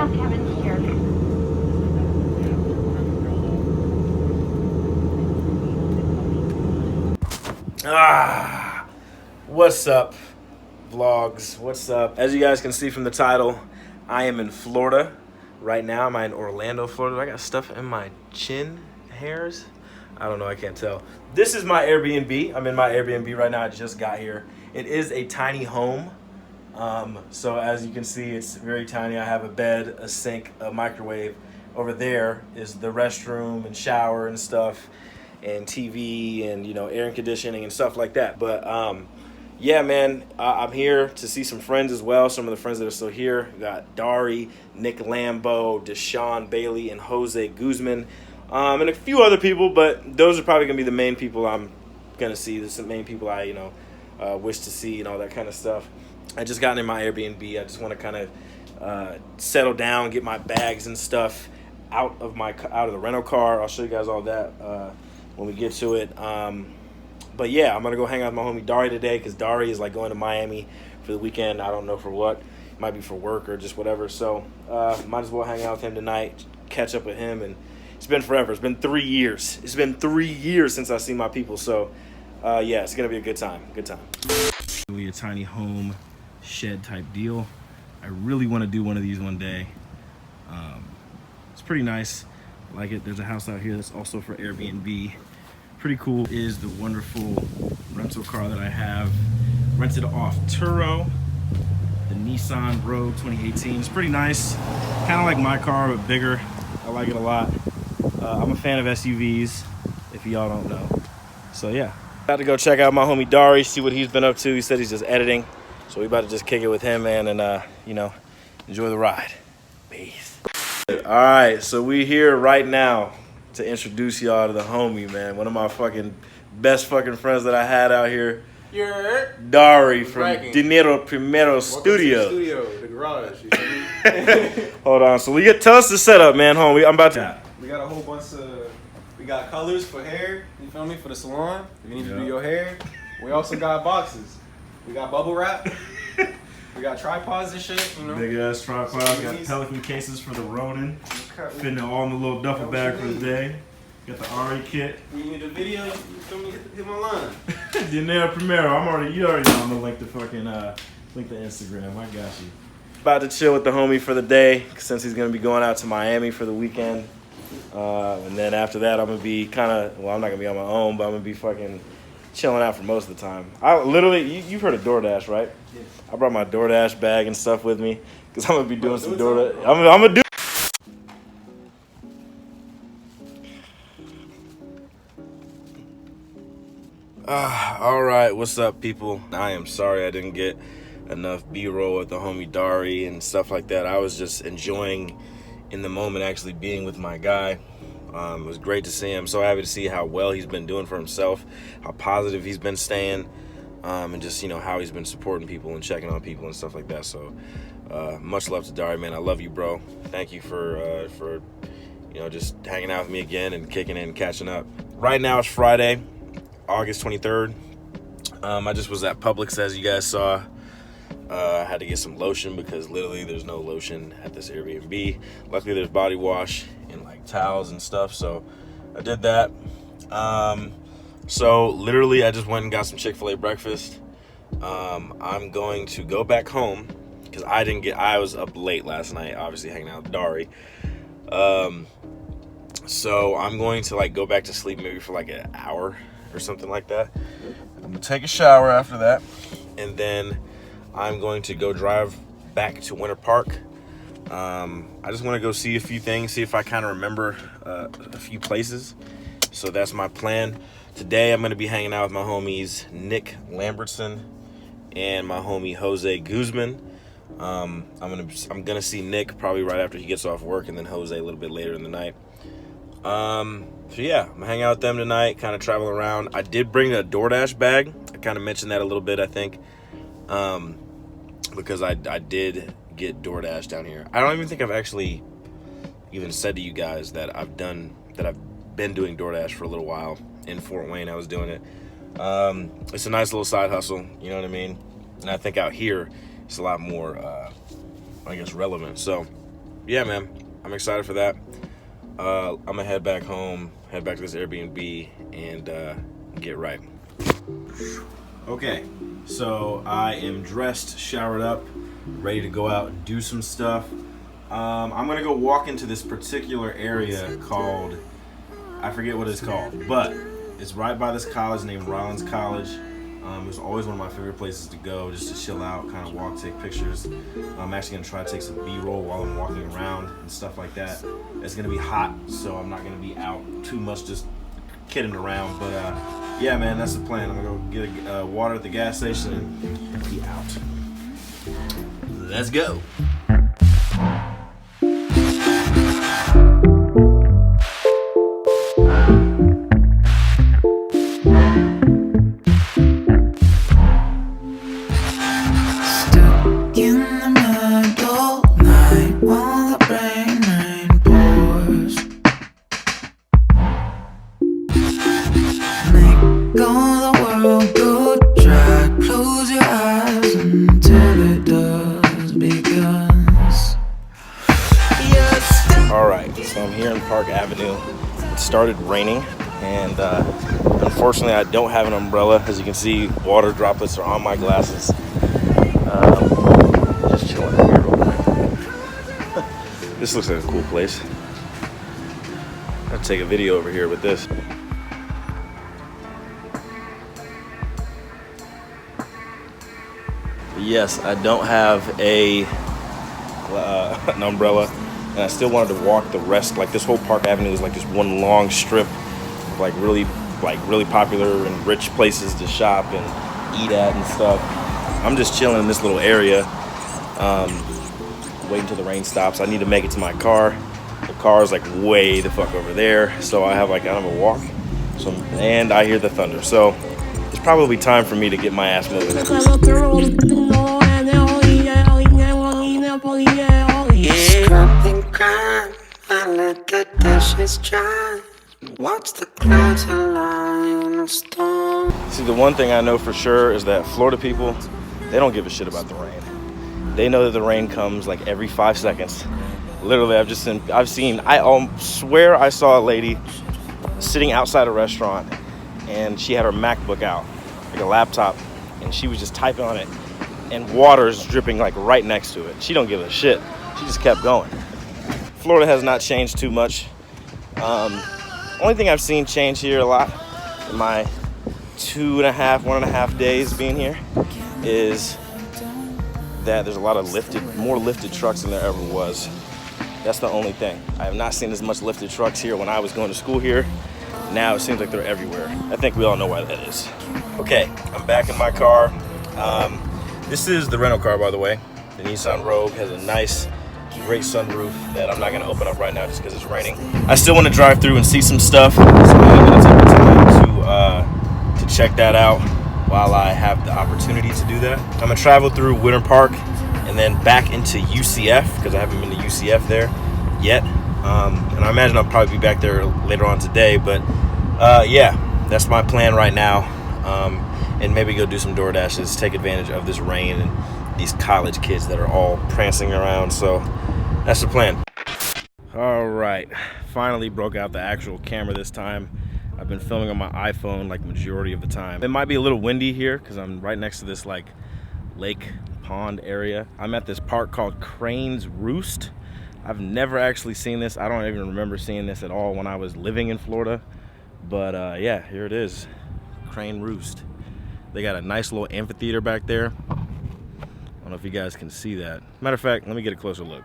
have Kevin's here. What's up, vlogs? What's up? As you guys can see from the title, I am in Florida right now. I'm in Orlando, Florida. I got stuff in my chin hairs. I don't know, I can't tell. This is my Airbnb. I'm in my Airbnb right now. I just got here. It is a tiny home. So as you can see, it's very tiny. I have a bed, a sink, a microwave. Over there is the restroom and shower and stuff, and TV and, you know, air conditioning and stuff like that. But yeah, man, I'm here to see some friends as well. Some of the friends that are still here. We got Dari, Nick Lambo, Deshaun Bailey, and Jose Guzman, and a few other people. But those are probably gonna be the main people I'm gonna see. There's some main people I wish to see and all that kind of stuff. I just got in my Airbnb. I just want to kind of settle down, get my bags and stuff out of the rental car. I'll show you guys all that when we get to it. But yeah, I'm gonna go hang out with my homie Dari today because Dari is like going to Miami for the weekend. I don't know for what. It might be for work or just whatever. So might as well hang out with him tonight, catch up with him. And it's been forever. It's been 3 years. It's been 3 years since I've seen my people. So yeah, it's gonna be a good time. Good time. Really a tiny home shed type deal. I really want to do one of these one day. It's pretty nice. I like it. There's a house out here that's also for Airbnb. Pretty cool. Is the wonderful rental car that I have rented off Turo, the Nissan Rogue 2018. It's pretty nice, kind of like my car but bigger. I like it a lot. I'm a fan of SUVs, if y'all don't know. So yeah, about to go check out my homie Dari, see what he's been up to. He said he's just editing, so we about to just kick it with him, man, and you know, enjoy the ride. Peace. All right, so we here right now to introduce y'all to the homie, man. One of my fucking best fucking friends that I had out here. You're Dari from Dinero Primero Studio. The garage. You feel me? Hold on. So tell us the setup, man, homie. I'm about to. We got a whole bunch of. We got colors for hair. You feel me? For the salon. If you need to do your hair. We also got boxes. We got bubble wrap. We got tripods and shit. You know. Big ass tripods. Got Pelican cases for the Ronin. Fitting it all in the little duffel bag for the day. Got the Ari kit. You need a video, you feel me? Hit my line. Dinero Primero. You already know I'm gonna link the fucking link the Instagram. I got you. About to chill with the homie for the day since he's gonna be going out to Miami for the weekend. And then after that, I'm gonna be I'm not gonna be on my own, but I'm gonna be fucking chilling out for most of the time. I literally, you've heard of DoorDash, right? Yeah. I brought my DoorDash bag and stuff with me because I'm gonna be doing some DoorDash. I'm gonna do. All right, what's up, people? I am sorry I didn't get enough B-roll with the homie Dari and stuff like that. I was just enjoying in the moment actually being with my guy. It was great to see him. So happy to see how well he's been doing for himself, how positive he's been staying, and just, you know, how he's been supporting people and checking on people and stuff like that. So much love to Dari, man. I love you, bro. Thank you for you know, just hanging out with me again and kicking in and catching up. Right now it's Friday, August 23rd. I just was at Publix, as you guys saw. I had to get some lotion because literally there's no lotion at this Airbnb. Luckily there's body wash and like towels and stuff, so I did that. So literally I just went and got some Chick-fil-A breakfast. I'm going to go back home because I was up late last night, obviously hanging out with Dari. So I'm going to like go back to sleep maybe for like an hour or something like that. I'm gonna take a shower after that, and then I'm going to go drive back to Winter Park. I just want to go see a few things, see if I kind of remember a few places. So that's my plan. Today I'm going to be hanging out with my homies Nick Lambertson and my homie Jose Guzman. I'm gonna see Nick probably right after he gets off work, and then Jose a little bit later in the night. So yeah, I'm gonna hang out with them tonight, kind of travel around. I did bring a DoorDash bag. I kind of mentioned that a little bit, I think, because I did get DoorDash down here. I don't even think I've actually even said to you guys that I've been doing DoorDash for a little while. In Fort Wayne, I was doing it. It's a nice little side hustle, you know what I mean? And I think out here, it's a lot more, I guess, relevant. So yeah, man, I'm excited for that. I'm gonna head back home, head back to this Airbnb, and get right. Okay, so I am dressed, showered up, ready to go out and do some stuff. I'm gonna go walk into this particular area called, I forget what it's called, but it's right by this college named Rollins College. It was always one of my favorite places to go, just to chill out, kind of walk, take pictures. I'm actually gonna try to take some B-roll while I'm walking around and stuff like that. It's gonna be hot, so I'm not gonna be out too much, just kidding around. But yeah, man, that's the plan. I'm gonna go get water at the gas station and be out. Let's go. It started raining, and unfortunately I don't have an umbrella. As you can see, water droplets are on my glasses. Just chilling here real quick. This looks like a cool place. I'll take a video over here with this. Yes, I don't have an umbrella. And I still wanted to walk the rest. Like, this whole Park Avenue is like just one long strip of like really popular and rich places to shop and eat at and stuff. I'm just chilling in this little area, waiting till the rain stops. I need to make it to my car. The car is like way the fuck over there, so I have like kind of a walk. And I hear the thunder, so it's probably time for me to get my ass moving. I let the dishes dry. Watch the clouds align in a storm. See, the one thing I know for sure is that Florida people, they don't give a shit about the rain. They know that the rain comes like every 5 seconds. Literally, I swear I saw a lady sitting outside a restaurant, and she had her MacBook out, like a laptop, and she was just typing on it, and water's dripping like right next to it. She don't give a shit. She just kept going. Florida has not changed too much. Only thing I've seen change here a lot in my 1.5 days being here is that there's a lot of more lifted trucks than there ever was. That's the only thing. I have not seen as much lifted trucks here when I was going to school here. Now it seems like they're everywhere. I think we all know why that is. Okay, I'm back in my car. This is the rental car, by the way. The Nissan Rogue has a nice, great sunroof that I'm not gonna open up right now just because it's raining. I still want to drive through and see some stuff, so I'm gonna take the time to check that out while I have the opportunity to do that. I'm gonna travel through Winter Park and then back into UCF because I haven't been to UCF there yet. And I imagine I'll probably be back there later on today, but yeah, that's my plan right now. And maybe go do some DoorDashes, take advantage of this rain and these college kids that are all prancing around. So that's the plan. All right, finally broke out the actual camera this time. I've been filming on my iPhone like majority of the time. It might be a little windy here because I'm right next to this like lake pond area. I'm at this park called Crane's Roost. I've never actually seen this. I don't even remember seeing this at all when I was living in Florida. But yeah, here it is, Crane Roost. They got a nice little amphitheater back there. I don't know if you guys can see that. Matter of fact, let me get a closer look.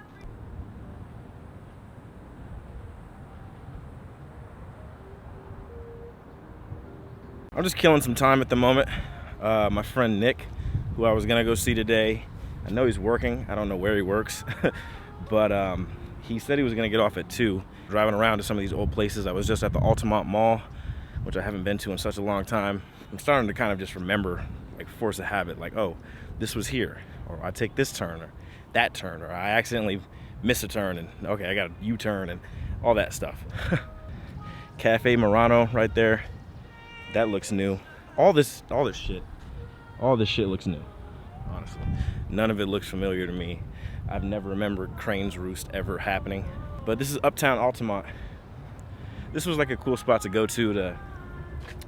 I'm just killing some time at the moment. My friend Nick, who I was gonna go see today, I know he's working. I don't know where he works, but he said he was gonna get off at 2. Driving around to some of these old places. I was just at the Altamont Mall, which I haven't been to in such a long time. I'm starting to kind of just remember, like force a habit, like, oh, this was here, or I take this turn, or that turn, or I accidentally miss a turn, and okay, I got a U-turn, and all that stuff. Cafe Murano right there. That looks new. All this shit looks new, honestly. None of it looks familiar to me. I've never remembered Crane's Roost ever happening. But this is Uptown Altamont. This was like a cool spot to go to,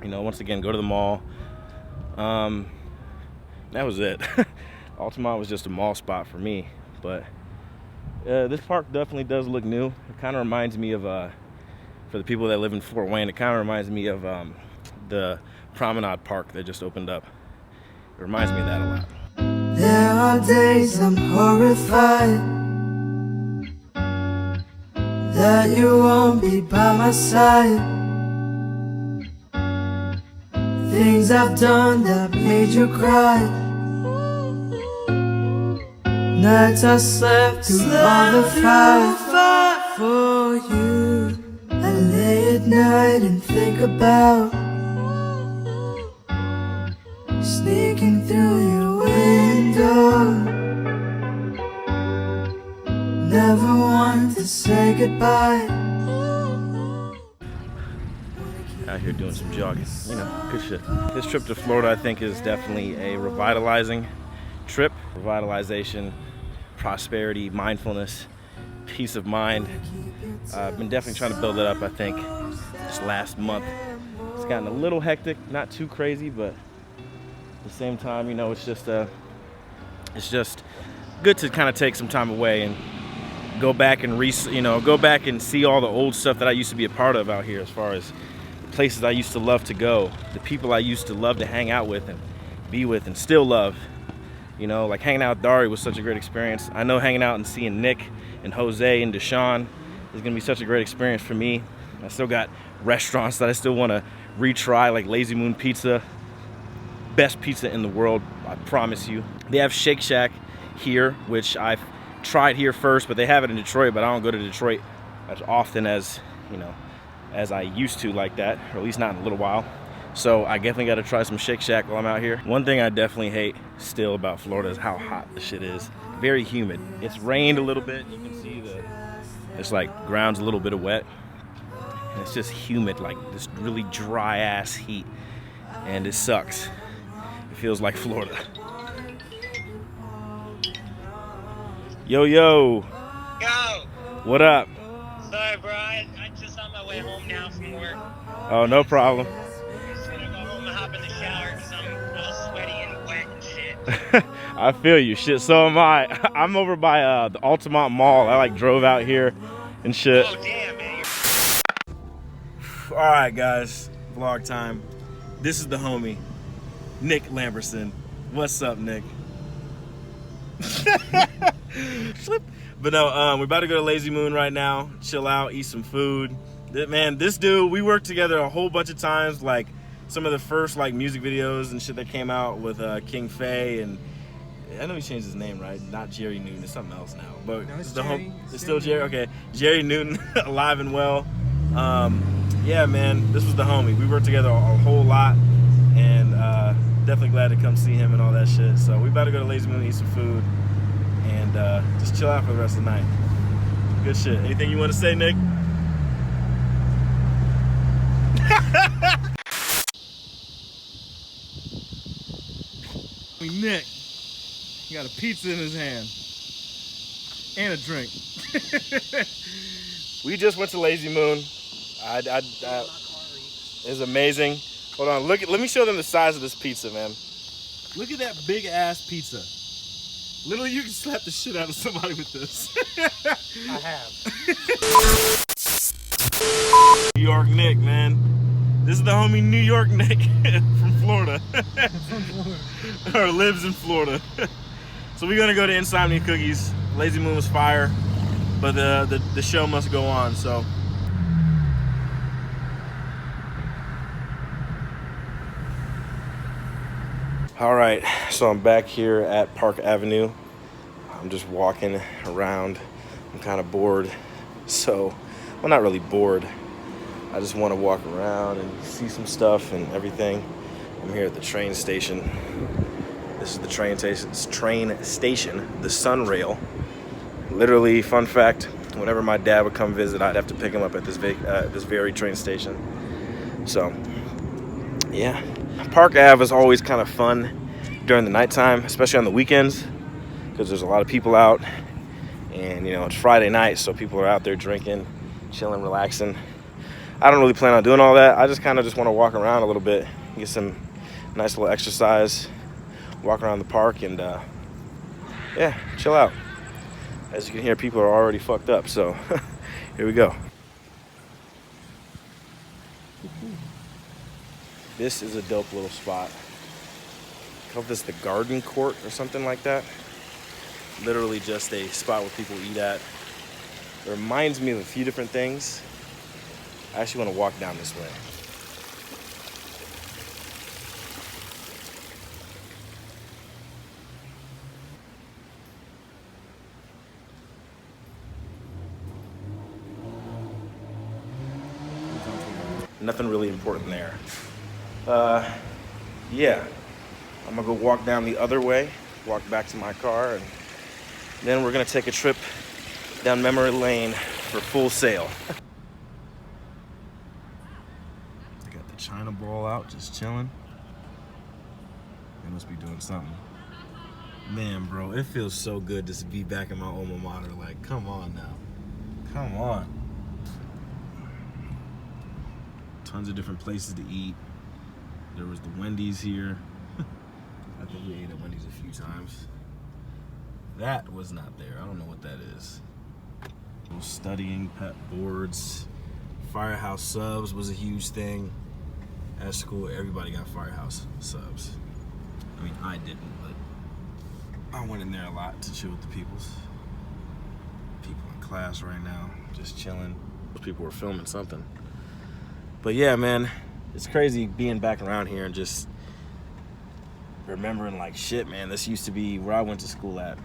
you know, once again, go to the mall. That was it. Altamont was just a mall spot for me. But this park definitely does look new. It kind of reminds me of, for the people that live in Fort Wayne, it kind of reminds me of the Promenade Park that just opened up. It reminds me of that a lot. There are days I'm horrified that you won't be by my side. Things I've done that made you cry. Nights I slept through all the fire for you. I lay at night and think about sneaking through your window. Never want to say goodbye. Out here doing some jogging, you know, good shit. This trip to Florida, I think, is definitely a revitalizing trip. Revitalization, prosperity, mindfulness, peace of mind. I've been definitely trying to build it up, I think, this last month. It's gotten a little hectic, not too crazy, but at the same time, you know, it's just good to kind of take some time away and go back and go back and see all the old stuff that I used to be a part of out here, as far as places I used to love to go, the people I used to love to hang out with and be with and still love. You know, like hanging out with Dari was such a great experience. I know hanging out and seeing Nick and Jose and Deshaun is gonna be such a great experience for me. I still got restaurants that I still wanna retry, like Lazy Moon Pizza. Best pizza in the world, I promise you. They have Shake Shack here, which I've tried here first, but they have it in Detroit, but I don't go to Detroit as often as, you know, as I used to like that, or at least not in a little while. So I definitely got to try some Shake Shack while I'm out here. One thing I definitely hate still about Florida is how hot the shit is. Very humid. It's rained a little bit. You can see it's like ground's a little bit of wet. And it's just humid, like this really dry ass heat. And it sucks. It feels like Florida. Yo, yo. Yo. What up? Sorry, bro. I'm just on my way home now from work. Oh, no problem. I'm just gonna go home and hop in the shower because I'm all sweaty and wet and shit. I feel you. Shit, so am I. I'm over by the Altamont Mall. I like drove out here and shit. Oh, damn, man. All right, guys. Vlog time. This is the homie, Nick Lamberson. What's up, Nick? But no, we're about to go to Lazy Moon right now, chill out, eat some food. Man, this dude, we worked together a whole bunch of times, like some of the first like music videos and shit that came out with King Faye, and I know he changed his name, right? Not Jerry Newton, it's something else now. But no, it's it's still Jerry. Okay, Jerry Newton, alive and well. Yeah, man, this was the homie. We worked together a whole lot, and definitely glad to come see him and all that shit. So we about to go to Lazy Moon, eat some food, and just chill out for the rest of the night. Good shit. Anything you want to say, Nick? Nick, he got a pizza in his hand and a drink. We just went to Lazy Moon. It's amazing. Hold on, let me show them the size of this pizza, man. Look at that big ass pizza. Literally, you can slap the shit out of somebody with this. I have. New York Nick, man. This is the homie New York Nick from Florida. Or lives in Florida. So we're gonna go to Insomnia Cookies. Lazy Moon was fire, but the show must go on, so. All right, so I'm back here at Park Avenue. I'm just walking around. I'm kind of bored. So, well, not really bored. I just want to walk around and see some stuff and everything. I'm here at the train station. This is the train station, the Sunrail. Literally, fun fact, whenever my dad would come visit, I'd have to pick him up at this very train station. So, yeah. Park Ave is always kind of fun during the nighttime, especially on the weekends, because there's a lot of people out. And you know, it's Friday night, so people are out there drinking, chilling, relaxing. I don't really plan on doing all that. I just kind of just want to walk around a little bit, get some nice little exercise, walk around the park, and yeah, chill out. As you can hear, people are already fucked up, so here we go. This is a dope little spot. I call this the garden court or something like that. Literally just a spot where people eat at. It reminds me of a few different things. I actually want to walk down this way. Nothing really important there. Yeah, I'm gonna go walk down the other way, walk back to my car, and then we're gonna take a trip down memory lane for Full Sail. I got the China ball out, just chilling. They must be doing something. Man, bro, it feels so good just to be back in my alma mater. Like, come on now, come on. Tons of different places to eat. There was the Wendy's here. I think we ate at Wendy's a few times. That was not there. I don't know what that is. Studying, pet boards, Firehouse subs was a huge thing. At school, everybody got Firehouse subs. I mean, I didn't, but I went in there a lot to chill with the peoples. People in class right now, just chilling. Those people were filming something. But yeah, man, it's crazy being back around here and just remembering like, shit, man, this used to be where I went to school at.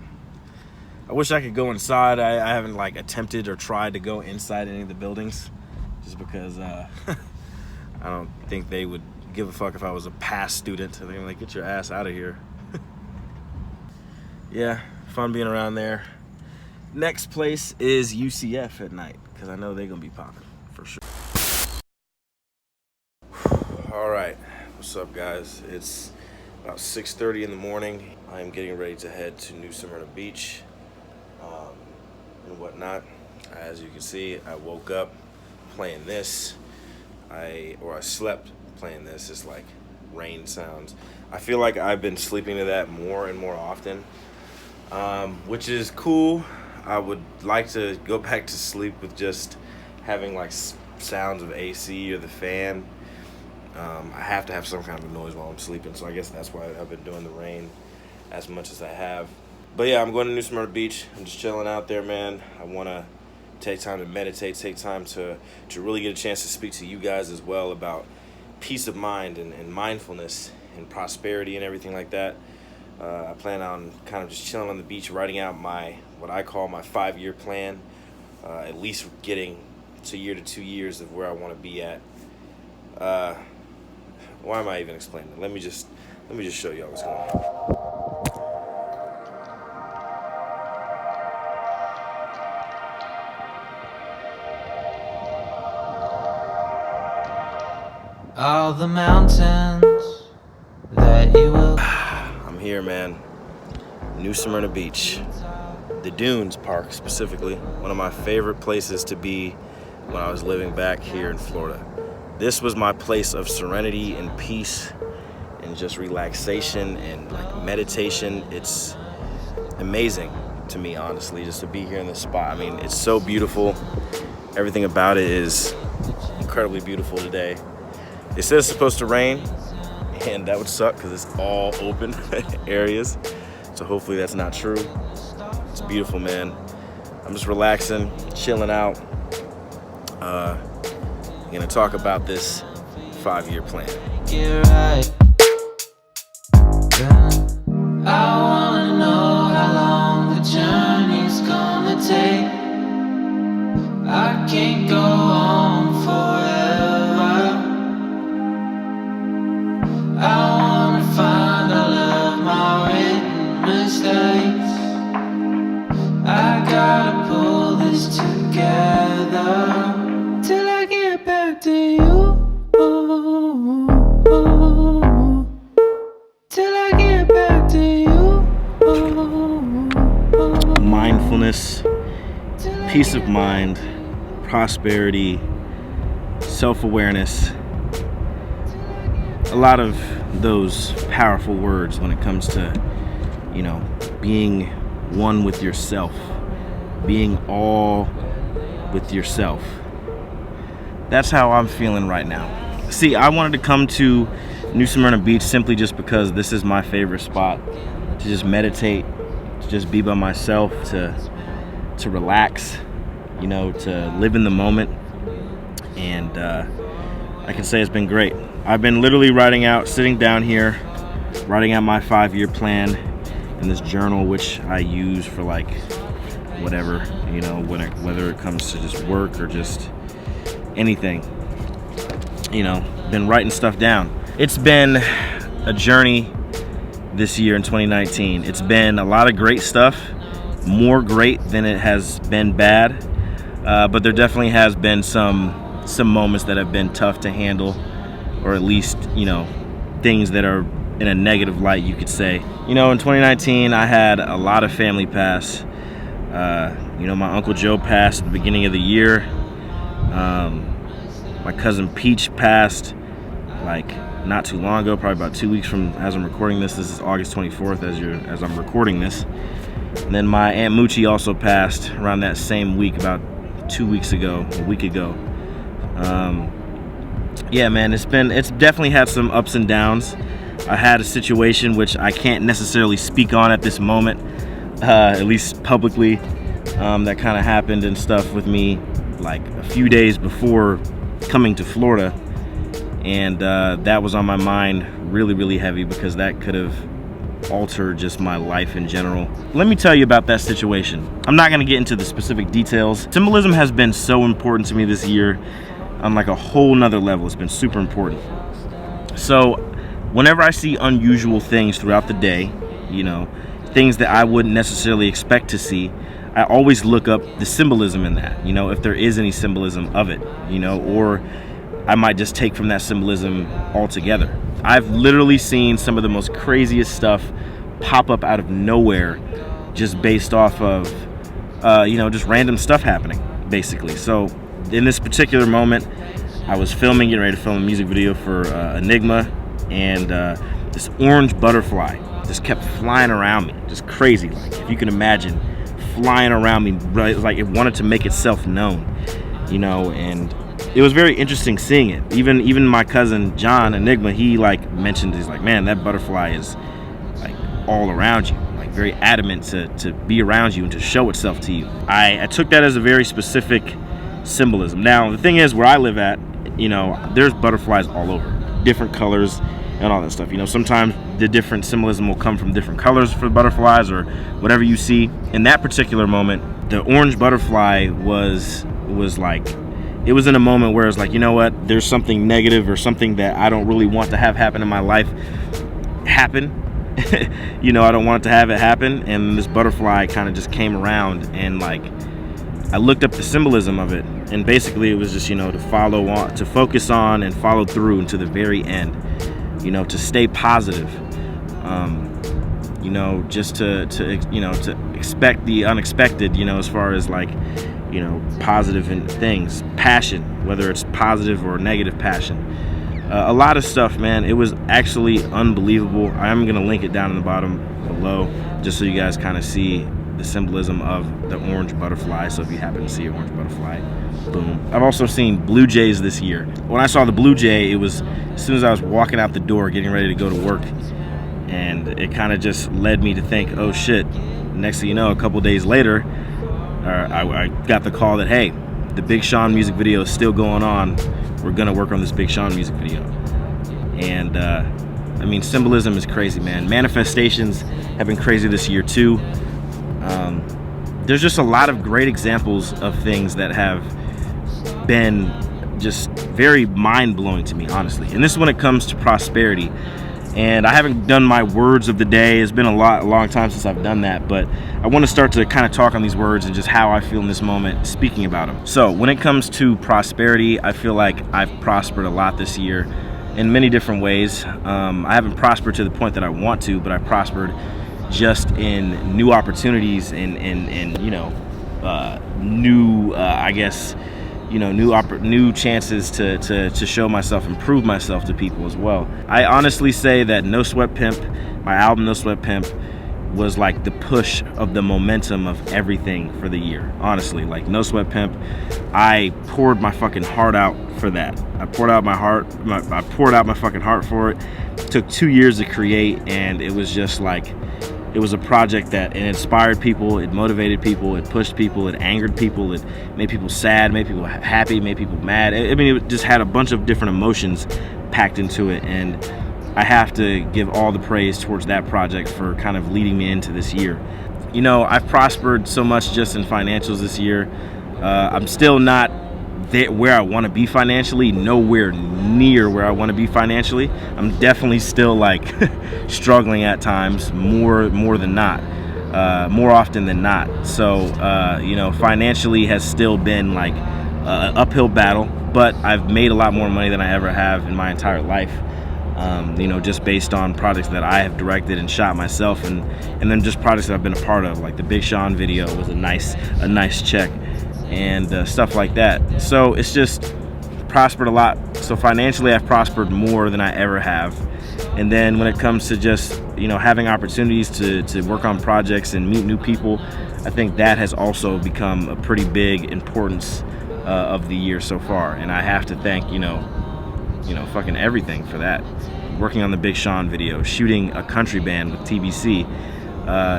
I wish I could go inside. I haven't like attempted or tried to go inside any of the buildings just because I don't think they would give a fuck if I was a past student. They're like, get your ass out of here. Yeah, fun being around there. Next place is UCF at night because I know they're gonna be popping for sure. All right, what's up, guys? It's about 6:30 in the morning. I am getting ready to head to New Smyrna Beach and whatnot. As you can see, I woke up playing this. I slept playing this. It's like rain sounds. I feel like I've been sleeping to that more and more often, which is cool. I would like to go back to sleep with just having like sounds of AC or the fan. I have to have some kind of noise while I'm sleeping, so I guess that's why I've been doing the rain as much as I have. But yeah, I'm going to New Smyrna Beach. I'm just chilling out there, man. I want to take time to meditate, take time to really get a chance to speak to you guys as well about peace of mind and mindfulness and prosperity and everything like that. I plan on kind of just chilling on the beach, writing out what I call my 5-year plan, at least getting to 1 to 2 years of where I want to be at. Why am I even explaining it? Let me just show y'all what's going on. All the mountains that you will. I'm here, man. New Smyrna Beach. The Dunes Park, specifically. One of my favorite places to be when I was living back here in Florida. This was my place of serenity and peace and just relaxation and like meditation. It's amazing to me, honestly, just to be here in this spot. I mean, it's so beautiful. Everything about it is incredibly beautiful today. It says it's supposed to rain, and that would suck because it's all open areas. So hopefully that's not true. It's beautiful, man. I'm just relaxing, chilling out. Gonna talk about this 5-year plan. Get right. I wanna know how long the journey's gonna take. I can't go on forever. I wanna find all of my written mistakes. I gotta pull this together till I get back to you. Till I get back to you. Mindfulness peace of mind, prosperity, self-awareness. A lot of those powerful words when it comes to, you know, being one with yourself, being all with yourself. That's how I'm feeling right now. See, I wanted to come to New Smyrna Beach simply just because this is my favorite spot to just meditate, to just be by myself, to relax, you know, to live in the moment. And I can say it's been great. I've been literally sitting down here, writing out my 5-year plan in this journal, which I use for like whatever, you know, whether it comes to just work or just anything, you know, been writing stuff down. It's been a journey this year in 2019. It's been a lot of great stuff, more great than it has been bad, but there definitely has been some moments that have been tough to handle, or at least, you know, things that are in a negative light, you could say. You know, in 2019, I had a lot of family pass. You know, my Uncle Joe passed at the beginning of the year. My cousin Peach passed like not too long ago, probably about 2 weeks from as I'm recording this. This is August 24th as I'm recording this. And then my Aunt Moochie also passed around that same week, about 2 weeks ago, a week ago. Yeah, man, it's definitely had some ups and downs. I had a situation which I can't necessarily speak on at this moment, at least publicly, that kind of happened and stuff with me like a few days before coming to Florida, and that was on my mind really heavy because that could have altered just my life in general. Let me tell you about that situation. I'm not going to get into the specific details. Symbolism has been so important to me this year on like a whole nother level. It's been super important. So whenever I see unusual things throughout the day, you know, things that I wouldn't necessarily expect to see, I always look up the symbolism in that, you know, if there is any symbolism of it, you know, or I might just take from that symbolism altogether. I've literally seen some of the most craziest stuff pop up out of nowhere just based off of, you know, just random stuff happening, basically. So in this particular moment, I was getting ready to film a music video for Enigma, and this orange butterfly just kept flying around me, just crazy, like if you can imagine, flying around me, right? Like it wanted to make itself known, you know, and it was very interesting seeing it. Even my cousin John, Enigma, he like mentioned, he's like, man, that butterfly is like all around you, like very adamant to be around you and to show itself to you. I took that as a very specific symbolism. Now the thing is, where I live at, you know, there's butterflies all over, different colors and all that stuff. You know, sometimes the different symbolism will come from different colors for butterflies or whatever you see. In that particular moment, the orange butterfly was like, it was in a moment where it's like, you know what, there's something negative or something that I don't really want to have happen in my life happen. You know, I don't want to have it happen. And this butterfly kind of just came around, and like I looked up the symbolism of it, and basically it was just, you know, to follow on, to focus on and follow through until the very end, you know, to stay positive, you know, just to you know, to expect the unexpected, you know, as far as like, you know, positive in things, passion, whether it's positive or negative passion, a lot of stuff, man. It was actually unbelievable. I'm gonna link it down in the bottom below just so you guys kind of see the symbolism of the orange butterfly. So if you happen to see an orange butterfly, boom. I've also seen blue jays this year. When I saw the blue jay, it was as soon as I was walking out the door getting ready to go to work, and it kind of just led me to think, oh shit, next thing you know, a couple days later, I got the call that, hey, the Big Sean music video is still going on. We're gonna work on this Big Sean music video. And I mean, symbolism is crazy, man. Manifestations have been crazy this year too. There's just a lot of great examples of things that have been just very mind-blowing to me, honestly. And this is when it comes to prosperity. And I haven't done my words of the day. It's been a long time since I've done that, but I want to start to kind of talk on these words and just how I feel in this moment speaking about them. So when it comes to prosperity, I feel like I've prospered a lot this year in many different ways. I haven't prospered to the point that I want to, but I prospered just in new opportunities and you know, new, I guess, new chances to show myself and prove myself to people as well. I honestly say that No Sweat Pimp, my album No Sweat Pimp, was like the push of the momentum of everything for the year. Honestly, like No Sweat Pimp, I poured my fucking heart out for that. I poured out my fucking heart for it. It took 2 years to create, and it was just like, it was a project that it inspired people, it motivated people, it pushed people, it angered people, it made people sad, made people happy, made people mad. I mean, it just had a bunch of different emotions packed into it, and I have to give all the praise towards that project for kind of leading me into this year. You know, I've prospered so much just in financials this year. I'm still not there where I want to be financially, nowhere near where I want to be financially. I'm definitely still like struggling at times, more than not, more often than not. So, you know, financially has still been like an uphill battle, but I've made a lot more money than I ever have in my entire life. You know, just based on projects that I have directed and shot myself, and then just projects that I've been a part of, like the Big Sean video was a nice check, and stuff like that. So it's just prospered a lot. So financially, I've prospered more than I ever have. And then when it comes to just, you know, having opportunities to work on projects and meet new people, I think that has also become a pretty big importance of the year so far. And I have to thank, you know, fucking everything for that. Working on the Big Sean video, shooting a country band with TBC,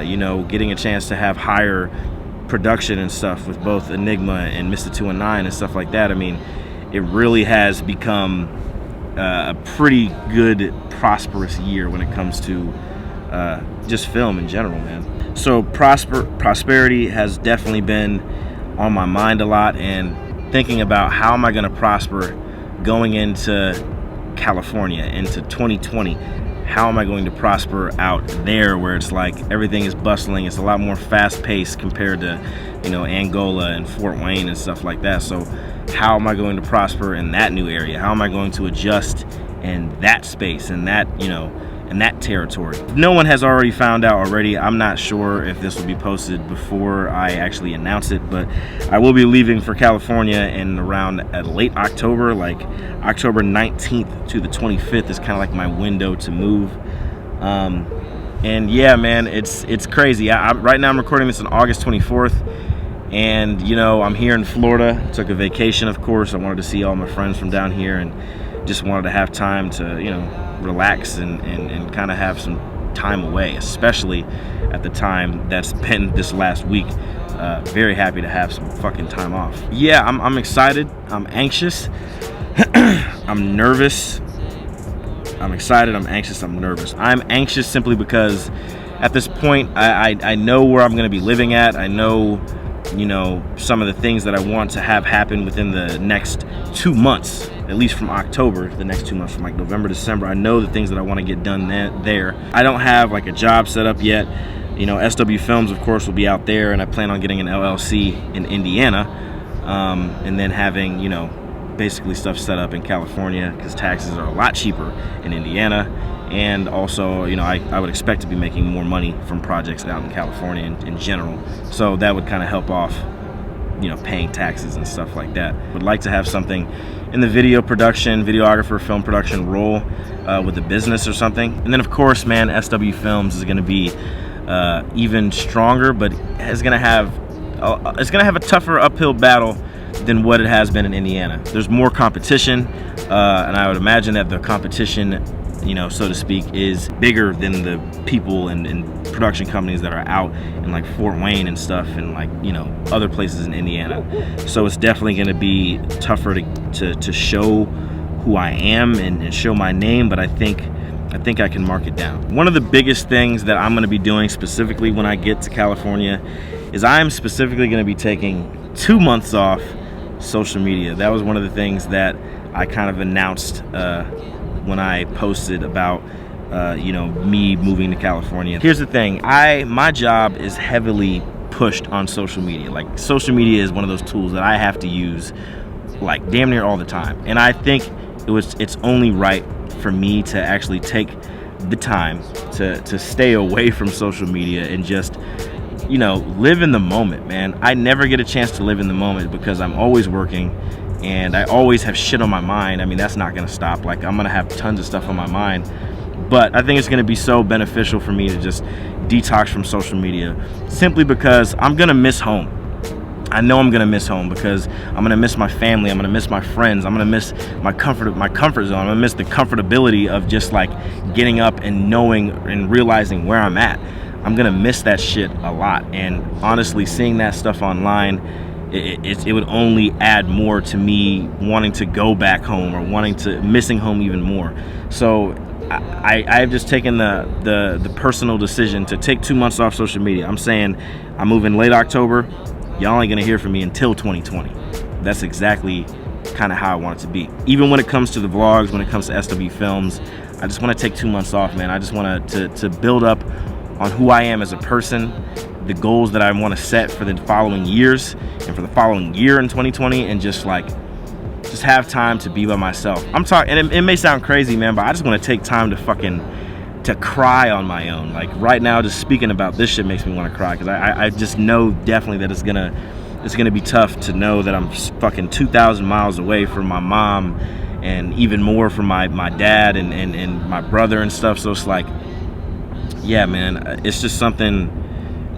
you know, getting a chance to have higher production and stuff with both Enigma and Mr. 219 and stuff like that. I mean, it really has become a pretty good, prosperous year when it comes to just film in general, man. So prosperity has definitely been on my mind a lot, and thinking about how am I going to prosper going into California, into 2020. How am I going to prosper out there where it's like everything is bustling? It's a lot more fast-paced compared to, you know, Angola and Fort Wayne and stuff like that. So how am I going to prosper in that new area? How am I going to adjust in that space, in that, you know, in that territory? If no one has already found out already, I'm not sure if this will be posted before I actually announce it, but I will be leaving for California in around late October, like October 19th to the 25th is kind of like my window to move. And yeah, man, it's crazy. Right now I'm recording this on August 24th, and you know, I'm here in Florida. Took a vacation, of course. I wanted to see all my friends from down here, and just wanted to have time to, you know, relax and kind of have some time away, especially at the time that's been this last week. Very happy to have some fucking time off. Yeah, I'm excited. I'm anxious. I'm nervous. I'm excited. I'm anxious. I'm nervous. I'm anxious simply because at this point I know where I'm going to be living at. I know, you know, some of the things that I want to have happen within the next 2 months, at least from October, the next 2 months, from like November, December. I know the things that I want to get done there. I don't have like a job set up yet. You know, SW Films, of course, will be out there, and I plan on getting an LLC in Indiana, and then having, you know, basically stuff set up in California, because taxes are a lot cheaper in Indiana. And also, you know, I would expect to be making more money from projects out in California in general. So that would kind of help off, you know, paying taxes and stuff like that. Would like to have something in the video production, videographer, film production role with a business or something. And then, of course, man, SW Films is going to be even stronger, but it's going to have a tougher uphill battle than what it has been in Indiana. There's more competition, and I would imagine that the competition, you know, so to speak, is bigger than the people and production companies that are out in like Fort Wayne and stuff, and like, you know, other places in Indiana. So it's definitely going to be tougher to show who I am and show my name, but I think I can mark it down. One of the biggest things that I'm going to be doing specifically when I get to California is I'm specifically going to be taking 2 months off social media. That was one of the things that I kind of announced when I posted about you know, me moving to California. Here's the thing, my job is heavily pushed on social media. Like, social media is one of those tools that I have to use like damn near all the time, and I think it's only right for me to actually take the time to stay away from social media and just you know, live in the moment, man. I never get a chance to live in the moment because I'm always working and I always have shit on my mind. I mean, that's not gonna stop. Like, I'm gonna have tons of stuff on my mind, but I think it's gonna be so beneficial for me to just detox from social media, simply because I'm gonna miss home. I know I'm gonna miss home because I'm gonna miss my family, I'm gonna miss my friends, I'm gonna miss my comfort zone, I'm gonna miss the comfortability of just like getting up and knowing and realizing where I'm at. I'm gonna miss that shit a lot, and honestly, seeing that stuff online, it would only add more to me wanting to go back home or missing home even more. So I've just taken the personal decision to take 2 months off social media. I'm saying I'm moving late October. Y'all ain't gonna hear from me until 2020. That's exactly kind of how I want it to be. Even when it comes to the vlogs, when it comes to SW Films, I just want to take 2 months off, man. I just want to build up on who I am as a person, the goals that I want to set for the following years and for the following year in 2020, and just have time to be by myself. I'm talking, and it may sound crazy, man, but I just want to take time to cry on my own. Like right now, just speaking about this shit makes me want to cry, because I just know definitely that it's gonna be tough to know that I'm fucking 2,000 miles away from my mom, and even more from my dad and my brother and stuff. So it's like, yeah, man, it's just something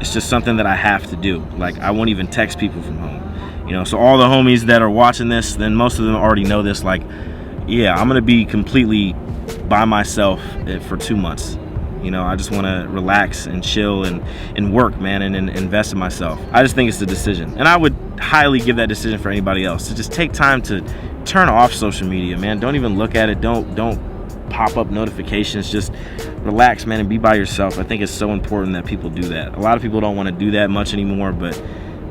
that I have to do. Like, I won't even text people from home, you know. So all the homies that are watching this, then most of them already know this. Like, yeah, I'm gonna be completely by myself for 2 months. You know, I just want to relax and chill and work, man, and invest in myself. I just think it's the decision, and I would highly give that decision for anybody else to just take time to turn off social media, man. Don't even look at it. Don't pop up notifications. Just relax, man, and be by yourself. I think it's so important that people do that. A lot of people don't want to do that much anymore, but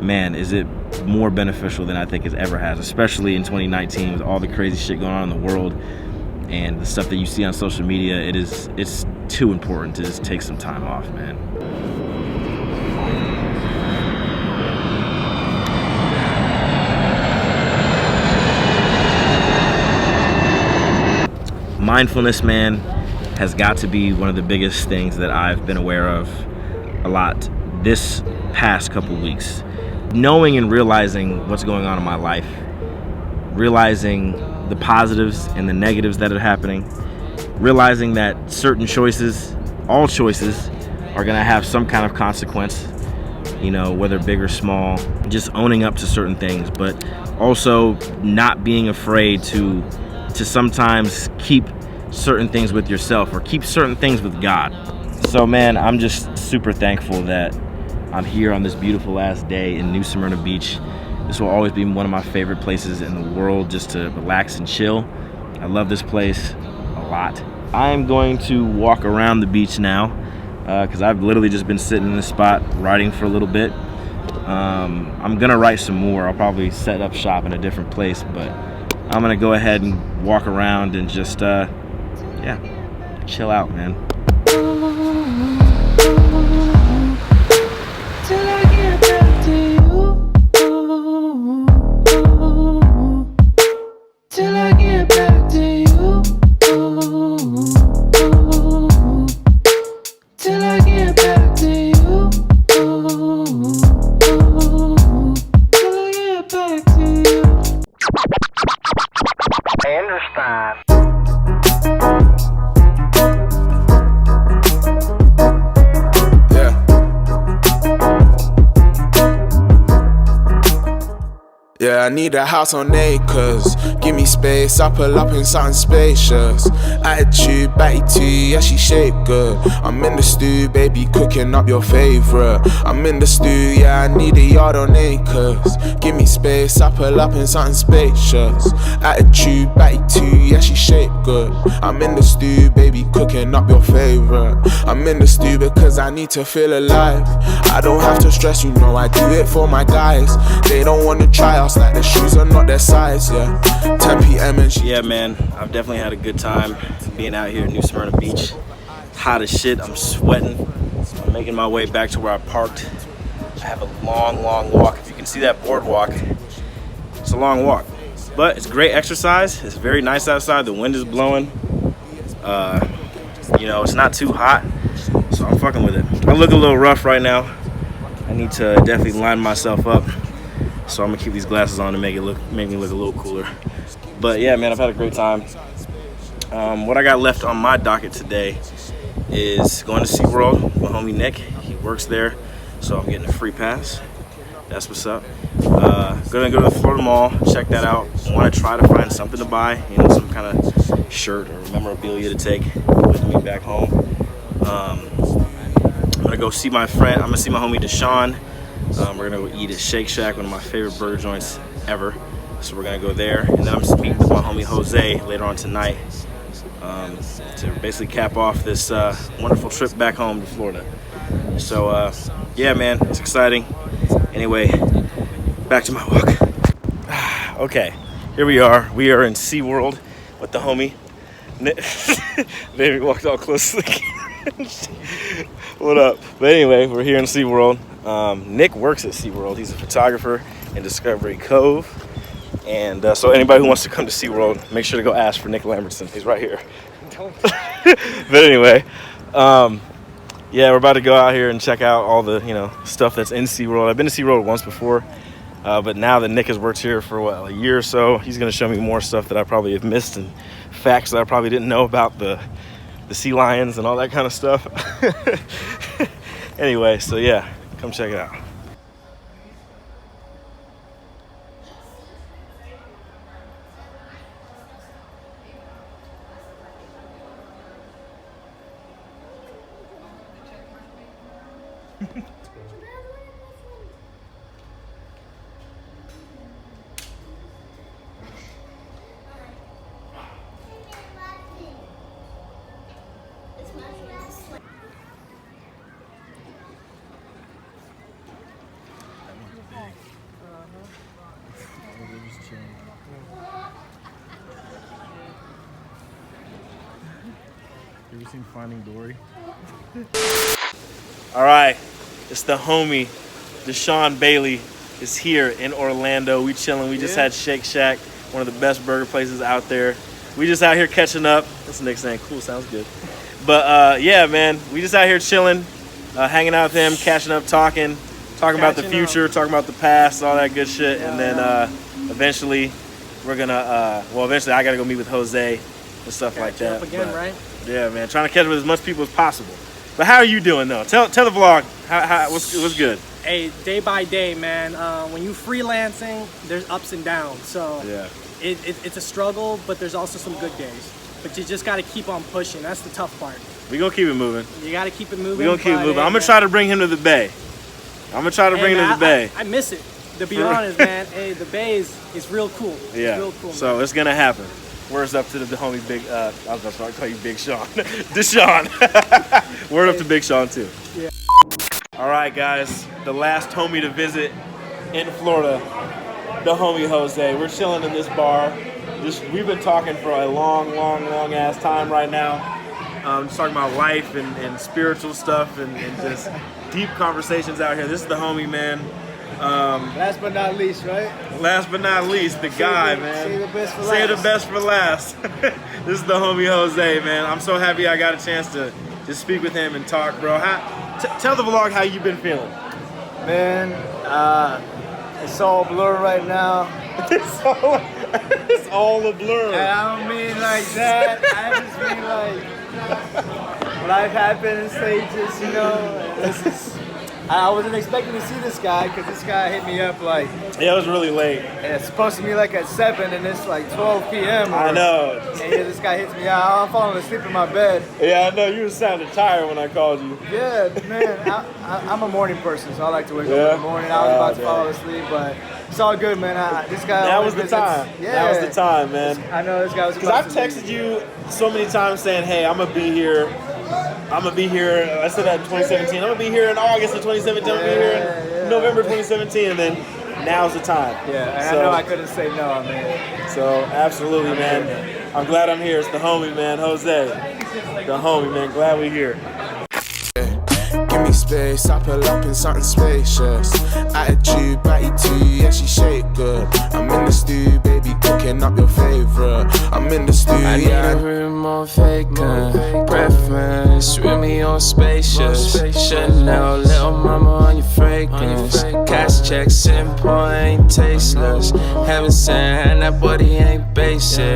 man, is it more beneficial than I think it ever has, especially in 2019 with all the crazy shit going on in the world and the stuff that you see on social media. It's too important to just take some time off, man. Mindfulness, man, has got to be one of the biggest things that I've been aware of a lot this past couple weeks. Knowing and realizing what's going on in my life, realizing the positives and the negatives that are happening, realizing that certain choices, all choices, are gonna have some kind of consequence, you know, whether big or small. Just owning up to certain things, but also not being afraid to sometimes keep certain things with yourself or keep certain things with God. So man, I'm just super thankful that I'm here on this beautiful last day in New Smyrna Beach. This will always be one of my favorite places in the world, just to relax and chill. I love this place a lot. I'm going to walk around the beach now because I've literally just been sitting in this spot writing for a little bit. I'm gonna write some more. I'll probably set up shop in a different place, but I'm gonna go ahead and walk around and just yeah, chill out, man. Till I get back to you. Till I get back to you. Till I get back to you. Till I get back to you. I understand. Yeah, I need a house on acres. Give me space, I pull up in something spacious. Attitude, batty too, yeah, she shape good. I'm in the stew, baby, cooking up your favorite. I'm in the stew, yeah, I need a yard on acres. Give me space, I pull up in something spacious. Attitude, batty too, yeah, she shape good. I'm in the stew, baby, cooking up your favorite. I'm in the stew because I need to feel alive. I don't have to stress, you know I do it for my guys. They don't wanna try us like the shoes are not their size, yeah. 10 p.m. and Yeah, man, I've definitely had a good time being out here at New Smyrna Beach. Hot as shit, I'm sweating. I'm making my way back to where I parked. I have a long walk. If you can see that boardwalk, it's a long walk. But it's great exercise. It's very nice outside. The wind is blowing. You know, it's not too hot, so I'm fucking with it. I look a little rough right now. I need to definitely line myself up. So I'm gonna keep these glasses on to make me look a little cooler. But yeah, man, I've had a great time. What I got left on my docket today is going to SeaWorld with my homie Nick. He works there, so I'm getting a free pass. That's what's up. Gonna go to the Florida Mall, check that out. Want to try to find something to buy, you know, some kind of shirt or memorabilia to take with me back home. I'm gonna go see my friend. I'm gonna see my homie Deshaun. We're gonna go eat at Shake Shack, one of my favorite burger joints ever. So we're gonna go there, and then I'm speaking with my homie Jose later on tonight to basically cap off this wonderful trip back home to Florida. So yeah, man, it's exciting. Anyway, back to my walk. Okay, here we are. We are in SeaWorld with the homie. Baby walked all close to the camera. What up? But anyway, we're here in SeaWorld. Nick works at SeaWorld. He's a photographer in Discovery Cove. And so anybody who wants to come to SeaWorld, make sure to go ask for Nick Lambertson. He's right here. But anyway, yeah, we're about to go out here and check out all the, you know, stuff that's in SeaWorld. I've been to SeaWorld once before, but now that Nick has worked here for, what, a year or so, he's going to show me more stuff that I probably have missed and facts that I probably didn't know about the sea lions and all that kind of stuff. Anyway, so yeah, come check it out. You ever seen Finding Dory? All right, it's the homie, Deshaun Bailey is here in Orlando. We chilling. We just had Shake Shack, one of the best burger places out there. We just out here catching up. That's Nick saying, cool, sounds good. But yeah, man, we just out here chilling, hanging out with him, catching up, talking about the future, talking about the past, all that good shit. And then eventually we're gonna, eventually I gotta go meet with Jose and stuff like that. Again, right? Yeah, man, trying to catch up with as much people as possible. But how are you doing though? Tell the vlog what's good. Hey, day by day, man. When you freelancing, there's ups and downs. So yeah, it's a struggle, but there's also some good days. But you just gotta keep on pushing. That's the tough part. We gonna keep it moving. You gotta keep it moving. We gonna keep it moving. I'm gonna try to bring him to the Bay. I'm gonna try to bring him to the Bay. I miss it. To be honest, man. Hey, the Bay is real cool. Yeah. It's real cool. So man. It's gonna happen. Word's up to the homie Big. I was about to call you Big Sean. Deshaun. Word up to Big Sean too. Yeah. All right, guys. The last homie to visit in Florida, the homie Jose. We're chilling in this bar. We've been talking for a long ass time right now. Just talking about life and spiritual stuff and just deep conversations out here. This is the homie, man. Last but not least, right? Last but not least, the guy, man. Save the best for last. Save the best for last. This is the homie Jose, man. I'm so happy I got a chance to speak with him and talk, bro. Tell the vlog how you been feeling. Man, it's all blur right now. It's all a blur. And I don't mean like that. I just mean like life happens in stages, you know. I wasn't expecting to see this guy because this guy hit me up like. Yeah, it was really late. And it's supposed to be like at 7 and it's like 12 p.m. I know. And this guy hits me out. I'm falling asleep in my bed. Yeah, I know. You sounded tired when I called you. Yeah, man. I'm a morning person, so I like to wake up in the morning. I was about to fall asleep, but it's all good, man. This guy. That was the time. Yeah. That was the time, man. I know this guy was. Because I've texted you so many times saying, "Hey, I'm gonna be here. I'm gonna be here." I said that in 2017. I'm gonna be here in August of 2017. I'm gonna be here in November 2017, and then now's the time. Yeah, and so, I know I couldn't say no, man. So absolutely, man. I'm glad I'm here. It's the homie, man, Jose. The homie, man. Glad we're here. Give me space, I pull up in something spacious. Attitude, batty too, yeah, she shake good. I'm in the stew, baby, cooking up your favorite. I'm in the stew, I need yeah. a room more vacant. Preference, really more spacious. Chanel, little mama on your fragrance. Cash check, simple, ain't tasteless. Heaven sent, and that body ain't basic.